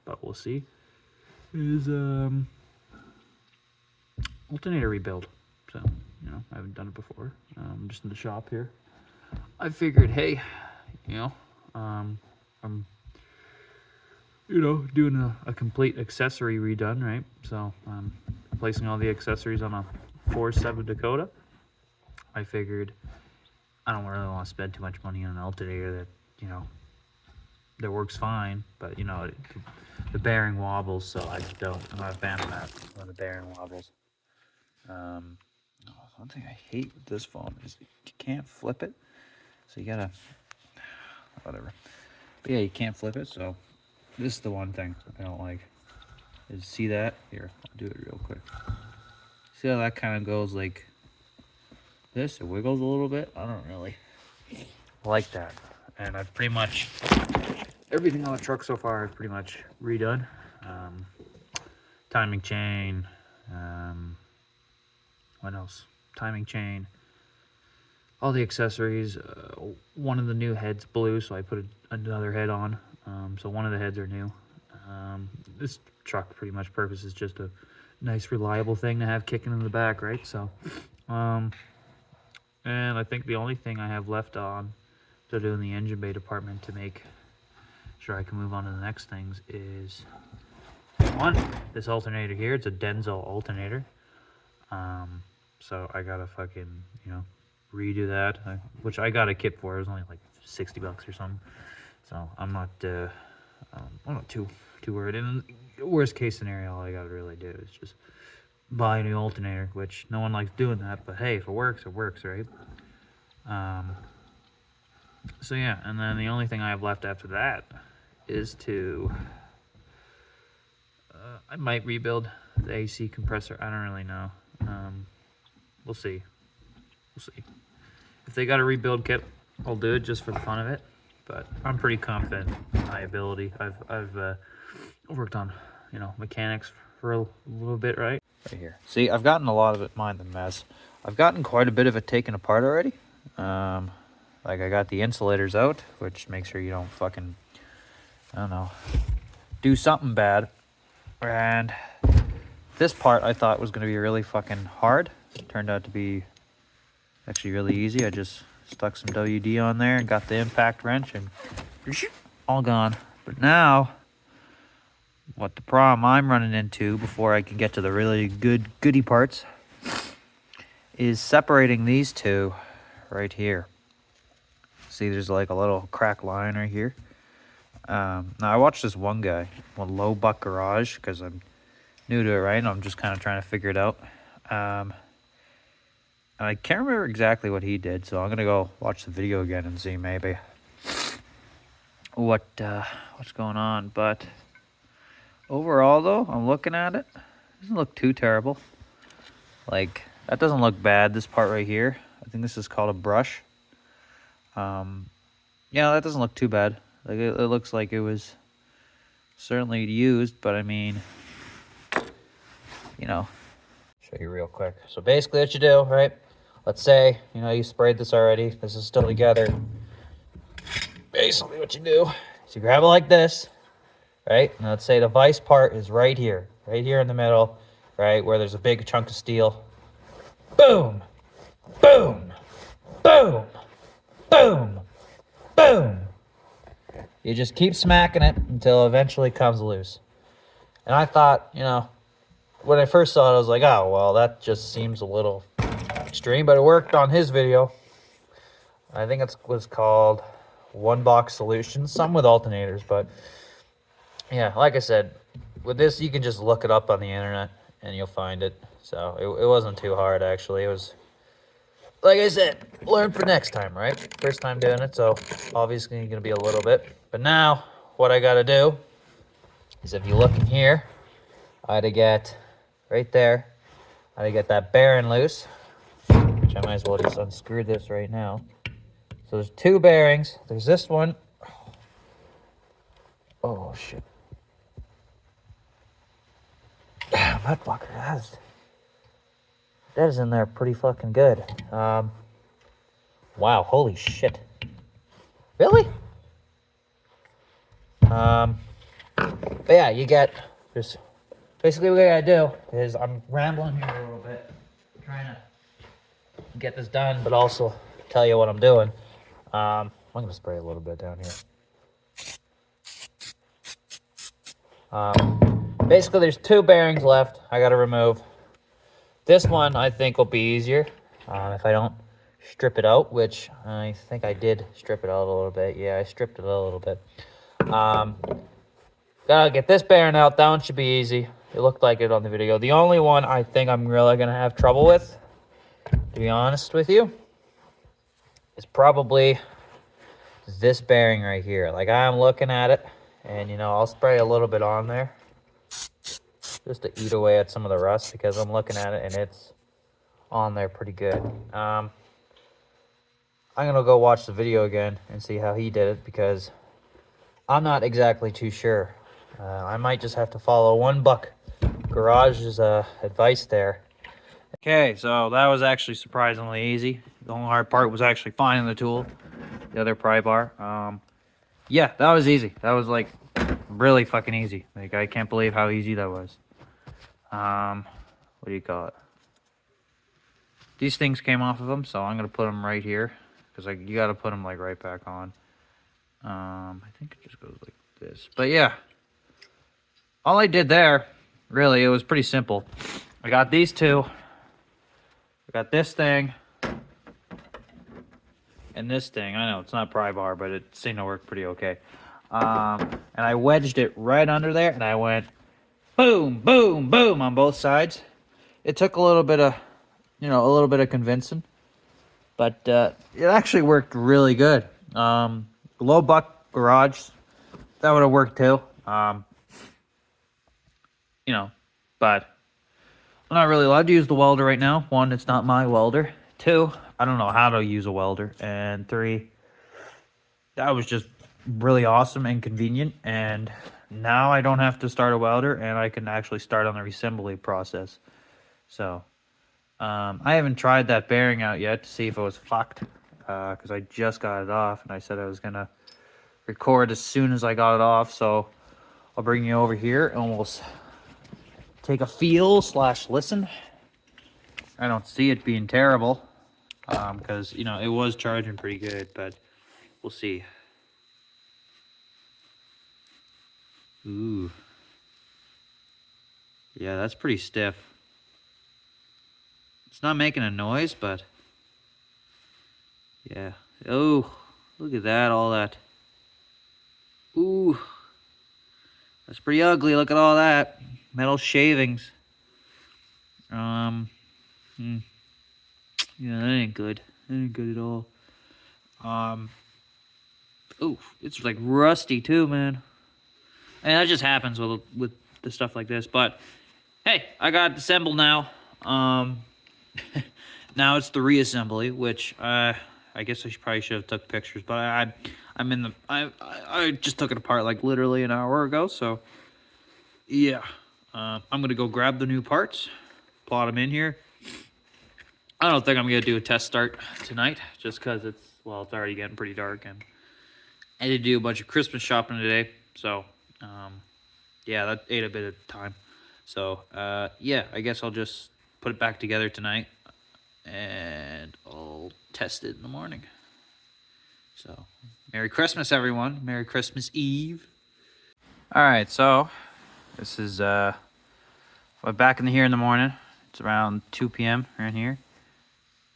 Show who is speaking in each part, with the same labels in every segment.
Speaker 1: but we'll see, is alternator rebuild. So, you know, I haven't done it before. I'm just in the shop here. I figured, hey, you know, I'm, you know, doing a complete accessory redone, right? So I'm placing all the accessories on a 4.7 Dakota. I figured I don't really want to spend too much money on an alternator that, you know, that works fine, but, you know, the bearing wobbles, so I just don't. I'm not a fan of that when the bearing wobbles. One thing I hate with this phone is you can't flip it, so you gotta, whatever. But yeah, you can't flip it, so this is the one thing I don't like. Is see that? Here, I'll do it real quick. See how that kind of goes like this? It wiggles a little bit. I don't really like that. And I've pretty much, everything on the truck so far I've pretty much redone. Timing chain, what else? Timing chain, all the accessories. One of the new heads blew, so I put another head on. So one of the heads are new. This truck pretty much purpose is just a nice reliable thing to have kicking in the back, right? So and I think the only thing I have left on to do in the engine bay department to make sure I can move on to the next things is one, this alternator here. It's a Denso alternator. So I gotta fucking, you know, redo that, which I got a kit for. It was only like $60 or something. So I'm not too worried. And worst case scenario, all I gotta really do is just buy a new alternator, which no one likes doing that, but hey, if it works, right? So yeah, and then the only thing I have left after that is to I might rebuild the AC compressor. I don't really know. We'll see. If they got a rebuild kit, I'll do it just for the fun of it. But I'm pretty confident in my ability. I've worked on, you know, mechanics for a little bit, right? Right here. See, I've gotten a lot of it, mind the mess. I've gotten quite a bit of it taken apart already. Like I got the insulators out, which makes sure you don't fucking, I don't know, do something bad. And this part I thought was going to be really fucking hard. It turned out to be actually really easy. I just stuck some WD on there and got the impact wrench and all gone. But now, what the problem I'm running into before I can get to the really goody parts is separating these two right here. See, there's like a little crack line right here. Now I watched this one guy, Low Buck Garage, because I'm new to it, right? And I'm just kind of trying to figure it out. I can't remember exactly what he did, so I'm gonna go watch the video again and see maybe what's going on. But overall, though, I'm looking at it. It doesn't look too terrible. Like, that doesn't look bad. This part right here, I think this is called a brush. Yeah, that doesn't look too bad. Like it looks like it was certainly used, but I mean, you know, show you real quick. So basically what you do, right? Let's say, you know, you sprayed this already. This is still together. Basically what you do is you grab it like this, right? And let's say the vise part is right here in the middle, right? Where there's a big chunk of steel. Boom, boom, boom, boom, boom. You just keep smacking it until it eventually comes loose. And I thought, you know, when I first saw it, I was like, oh, well, that just seems a little extreme, but it worked on his video. I think it was called One Box Solutions, some with alternators, but yeah, like I said, with this, you can just look it up on the internet and you'll find it. So it wasn't too hard, actually. It was, like I said, learn for next time, right? First time doing it, so obviously going to be a little bit. But now, what I got to do is if you look in here, I had to get, right there, I had to get that bearing loose, which I might as well just unscrew this right now. So there's two bearings. There's this one. Oh, shit. Damn, that fucker that is in there pretty fucking good. Wow, holy shit. Really? But yeah, you get just basically what I gotta do is I'm rambling here a little bit, trying to get this done, but also tell you what I'm doing. I'm gonna spray a little bit down here. Basically, there's 2 bearings left I gotta remove. This one I think will be easier if I don't strip it out, which I think I did strip it out a little bit. Yeah, I stripped it out a little bit. Gotta get this bearing out. That one should be easy. It looked like it on the video. The only one I think I'm really gonna have trouble with, to be honest with you, is probably this bearing right here. Like, I'm looking at it, and you know, I'll spray a little bit on there just to eat away at some of the rust, because I'm looking at it and it's on there pretty good. I'm gonna go watch the video again and see how he did it, because I'm not exactly too sure. I might just have to follow One Buck Garage's advice there. Okay, so that was actually surprisingly easy. The only hard part was actually finding the tool, the other pry bar. Yeah, that was easy. That was like really fucking easy. Like, I can't believe how easy that was. What do you call it? These things came off of them, so I'm gonna put them right here, because like, you gotta put them like right back on. I think it just goes like this. But yeah, all I did there, really, it was pretty simple. I got these 2. I got this thing and this thing. I know it's not pry bar, but it seemed to work pretty okay. And I wedged it right under there, and I went boom, boom, boom on both sides. It took a little bit of, you know, a little bit of convincing, but it actually worked really good. Low Buck Garage, that would have worked too. You know, but I'm not really allowed to use the welder right now. 1, it's not my welder. 2, I don't know how to use a welder. And 3, that was just really awesome and convenient. And now I don't have to start a welder, and I can actually start on the reassembly process. So, I haven't tried that bearing out yet to see if it was fucked, because I just got it off, and I said I was gonna record as soon as I got it off. So I'll bring you over here and we'll take a feel / listen. I don't see it being terrible, because, you know, it was charging pretty good, but we'll see. Ooh. Yeah, that's pretty stiff. It's not making a noise, but yeah. Oh, look at that, all that. Ooh. That's pretty ugly. Look at all that. Metal shavings. Yeah, that ain't good. That ain't good at all. Ooh, it's like rusty too, man. And that just happens with the stuff like this. But hey, I got it assembled now. Now it's the reassembly, which I guess I probably should have took pictures, but I just took it apart like literally an hour ago. So yeah, I'm gonna go grab the new parts, plot them in here. I don't think I'm gonna do a test start tonight, just because it's already getting pretty dark, and I had to do a bunch of Christmas shopping today. So yeah, that ate a bit of time. So yeah, I guess I'll just put it back together tonight, and I'll test it in the morning. So Merry Christmas, everyone. Merry Christmas Eve. All right, so this is we're back in here in the morning. It's around 2 p.m. around here.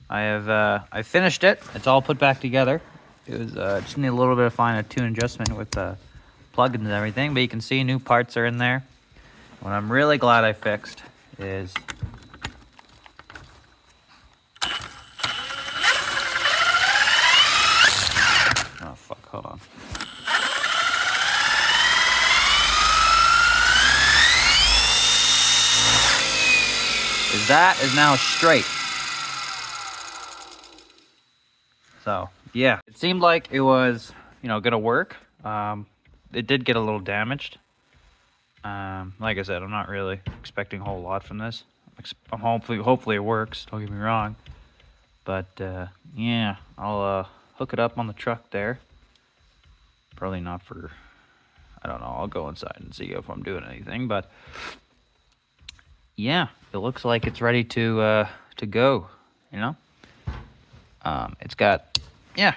Speaker 1: I finished it. It's all put back together. It was just need a little bit of fine tune adjustment with the plugins and everything, but you can see new parts are in there. What I'm really glad I fixed is oh fuck, hold on. That is now straight. So yeah, it seemed like it was, you know, gonna work. It did get a little damaged. Like I said, I'm not really expecting a whole lot from this. I'm hopefully it works. Don't get me wrong. But yeah, I'll hook it up on the truck there. Probably not for I don't know. I'll go inside and see if I'm doing anything, but yeah, it looks like it's ready to go, you know? It's got, yeah,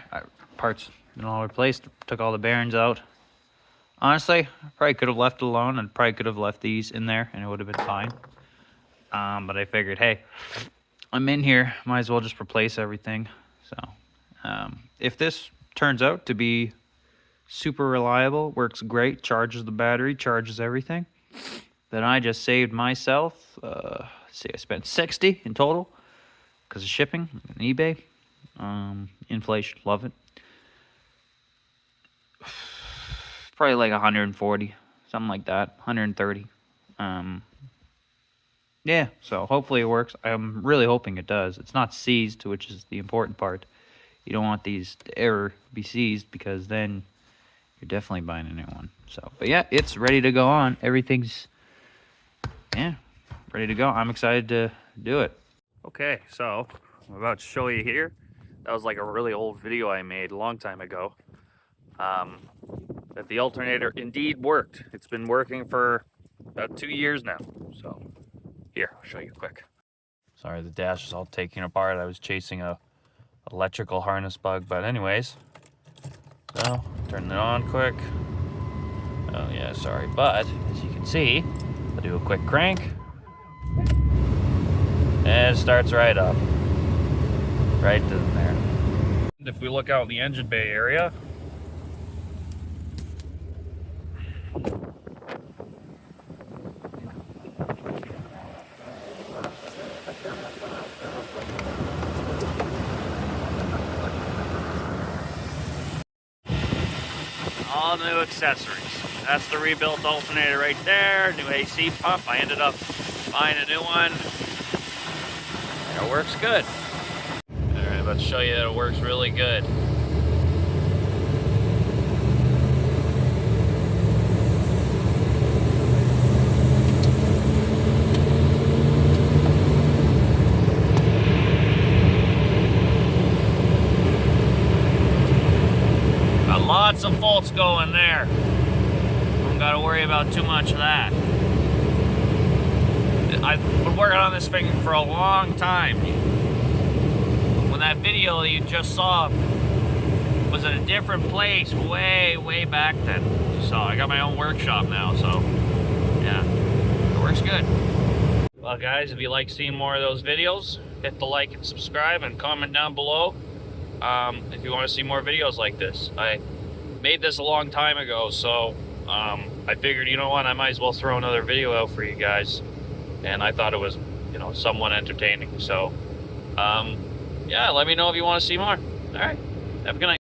Speaker 1: parts in all replaced. Took all the bearings out. Honestly, I probably could have left it alone and probably could have left these in there and it would have been fine. But I figured, hey, I'm in here, might as well just replace everything. So, if this turns out to be super reliable, works great, charges the battery, charges everything, then I just saved myself, let's see, I spent 60 in total because of shipping and eBay. Inflation, love it. Probably like 140, something like that, 130. Yeah, so hopefully it works. I'm really hoping it does. It's not seized, which is the important part. You don't want these to ever be seized because then you're definitely buying a new one. So, but yeah, it's ready to go on. Everything's, yeah, ready to go. I'm excited to do it. Okay, so I'm about to show you here. That was like a really old video I made a long time ago. That the alternator indeed worked. It's been working for about 2 years now. So here, I'll show you quick. Sorry, the dash is all taken apart. I was chasing a electrical harness bug, but anyways. So, turn it on quick. Oh yeah, sorry, but as you can see, I'll do a quick crank. And it starts right up. Right in there. If we look out in the engine bay area, all new accessories. That's the rebuilt alternator right there. New AC pump. I ended up buying a new one. It works good. Alright, let's show you that it works really good. Got lots of volts going there. Don't gotta worry about too much of that. I've been working on this thing for a long time. When that video that you just saw was in a different place way back then. So I got my own workshop now, so yeah, it works good. Well guys, if you like seeing more of those videos, hit the like and subscribe and comment down below if you want to see more videos like this. I made this a long time ago, so I figured, you know what, I might as well throw another video out for you guys. And I thought it was, you know, somewhat entertaining. So, yeah, let me know if you want to see more. All right, have a good night.